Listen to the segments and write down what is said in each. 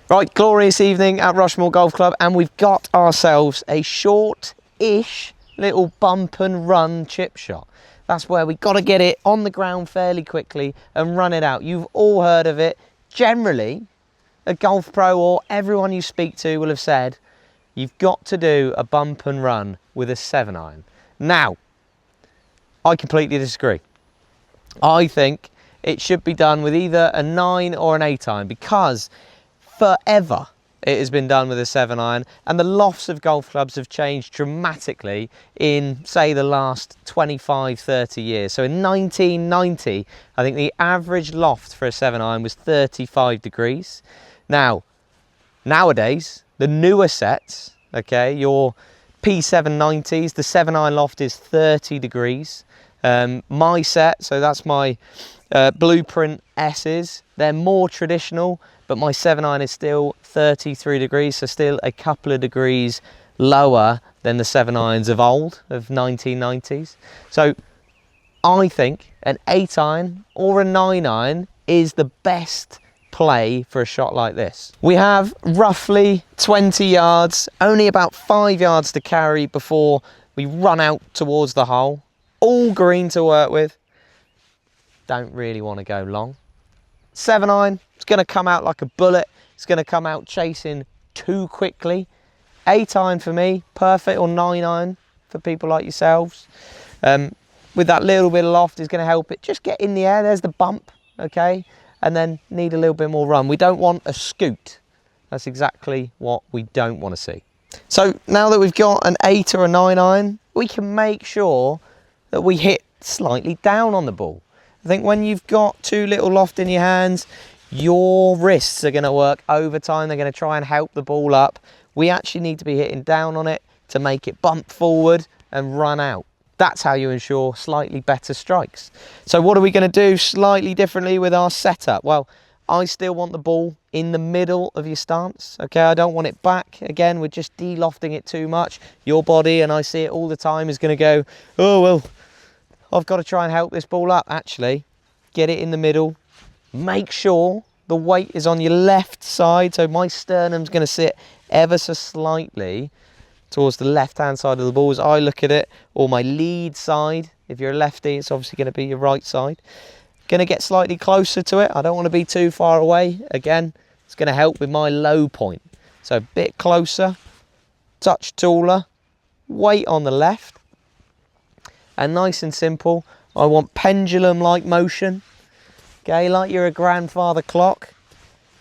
Right, glorious evening at Rushmore Golf Club, and we've got ourselves a short-ish little bump and run chip shot. That's where we got to get it on the ground fairly quickly and run it out. You've all heard of it. Generally, a golf pro or everyone you speak to will have said, you've got to do a bump and run with a 7-iron. Now, I completely disagree. I think it should be done with either a 9 or an 8-iron, because forever it has been done with a 7-iron, and the lofts of golf clubs have changed dramatically in, say, the last 25-30 years. So in 1990, I think the average loft for a 7-iron was 35 degrees. Now, nowadays, the newer sets, okay, your P790s, the 7-iron loft is 30 degrees. My set, so that's my Blueprint S's, they're more traditional, but my 7-iron is still 33 degrees, so still a couple of degrees lower than the 7-irons of old, of 1990s. So I think an 8-iron or a 9-iron is the best play for a shot like this. We have roughly 20 yards, only about 5 yards to carry before we run out towards the hole. All green to work with. Don't really want to go long. 7-iron, it's going to come out like a bullet. It's going to come out chasing too quickly. 8-iron for me, perfect, or 9-iron for people like yourselves. With that little bit of loft is going to help it just get in the air. There's the bump, okay? And then need a little bit more run. We don't want a scoot. That's exactly what we don't want to see. So now that we've got an 8 or a 9-iron, we can make sure that we hit slightly down on the ball. I think when you've got too little loft in your hands, your wrists are going to work overtime. They're going to try and help the ball up. We actually need to be hitting down on it to make it bump forward and run out. That's how you ensure slightly better strikes. So what are we going to do slightly differently with our setup? Well, I still want the ball in the middle of your stance. Okay, I don't want it back. Again, we're just de-lofting it too much. Your body, and I see it all the time, is going to go, oh, well, I've got to try and help this ball up. Actually, get it in the middle. Make sure the weight is on your left side. So my sternum's going to sit ever so slightly towards the left-hand side of the ball as I look at it, or my lead side. If you're a lefty, it's obviously going to be your right side. Going to get slightly closer to it. I don't want to be too far away. Again, it's going to help with my low point. So a bit closer, touch taller, weight on the left. And nice and simple, I want pendulum-like motion. Okay, like you're a grandfather clock.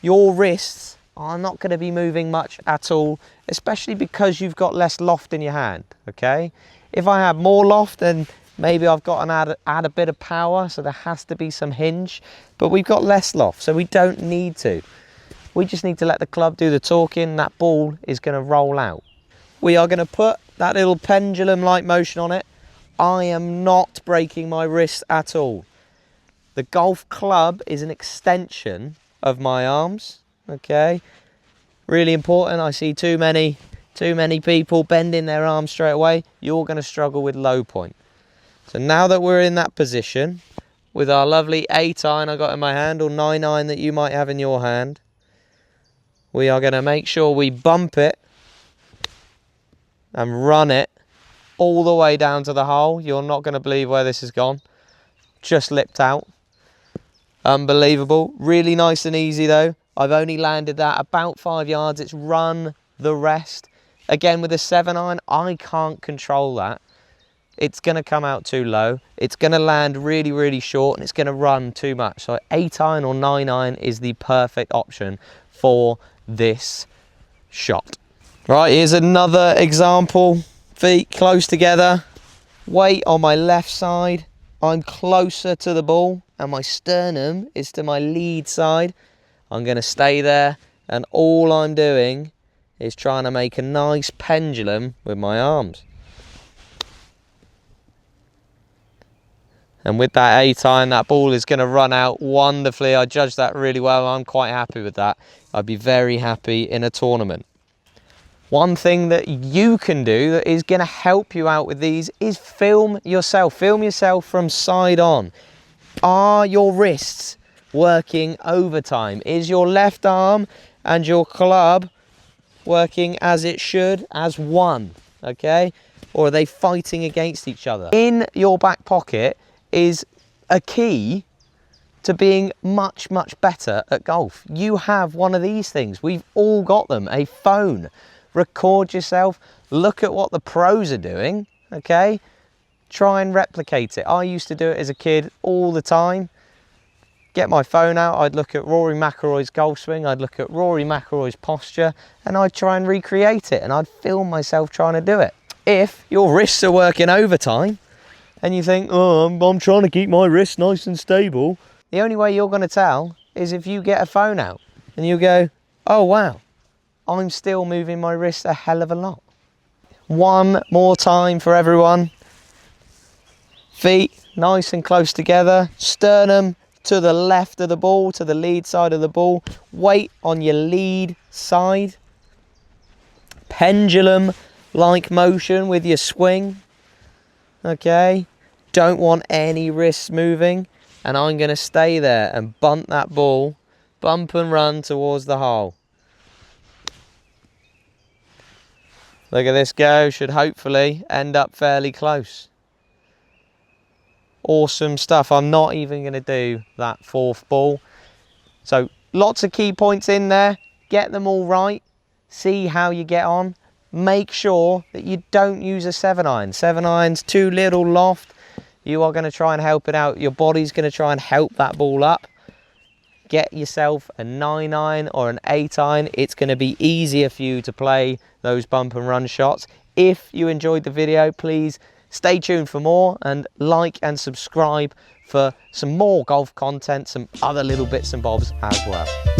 Your wrists are not going to be moving much at all, especially because you've got less loft in your hand, okay? If I have more loft, then maybe I've got to add a bit of power, so there has to be some hinge, but we've got less loft, so we don't need to. We just need to let the club do the talking. That ball is going to roll out. We are going to put that little pendulum-like motion on it. I am not breaking my wrist at all. The golf club is an extension of my arms, okay? Really important. I see too many people bending their arms straight away. You're going to struggle with low point. So now that we're in that position, with our lovely 8-iron I got in my hand, or 9-iron that you might have in your hand, we are going to make sure we bump it and run it all the way down to the hole. You're not going to believe where this has gone. Just lipped out. Unbelievable. Really nice and easy though. I've only landed that about 5 yards. It's run the rest. Again, with a 7-iron, I can't control that. It's going to come out too low. It's going to land really, really short, and it's going to run too much. So 8-iron or 9-iron is the perfect option for this shot. Right, here's another example. Feet close together, weight on my left side. I'm closer to the ball and my sternum is to my lead side. I'm going to stay there, and all I'm doing is trying to make a nice pendulum with my arms. And with that 8-iron, that ball is going to run out wonderfully. I judged that really well. I'm quite happy with that. I'd be very happy in a tournament. One thing that you can do that is going to help you out with these is film yourself. Film yourself from side on. Are your wrists working overtime? Is your left arm and your club working as it should, as one, okay? Or are they fighting against each other? In your back pocket is a key to being much, much better at golf. You have one of these things. We've all got them. A phone. Record yourself. Look at what the pros are doing, okay? Try and replicate it. I used to do it as a kid all the time. Get my phone out, I'd look at Rory McIlroy's golf swing, I'd look at Rory McIlroy's posture, and I'd try and recreate it, and I'd film myself trying to do it. If your wrists are working overtime, and you think, oh, I'm trying to keep my wrists nice and stable, the only way you're going to tell is if you get a phone out, and you go, oh wow, I'm still moving my wrists a hell of a lot. One more time for everyone. Feet nice and close together, sternum to the left of the ball, to the lead side of the ball. Weight on your lead side. Pendulum-like motion with your swing. Okay. Don't want any wrists moving. And I'm going to stay there and bunt that ball. Bump and run towards the hole. Look at this go. Should hopefully end up fairly close. Awesome stuff. I'm not even going to do that fourth ball. So lots of key points in there. Get them all right. See how you get on. Make sure that you don't use a 7-iron. 7-iron's too little loft. You are going to try and help it out. Your body's going to try and help that ball up. Get yourself a 9-iron or an 8-iron. It's going to be easier for you to play those bump and run shots. If you enjoyed the video, please stay tuned for more, and like and subscribe for some more golf content, some other little bits and bobs as well.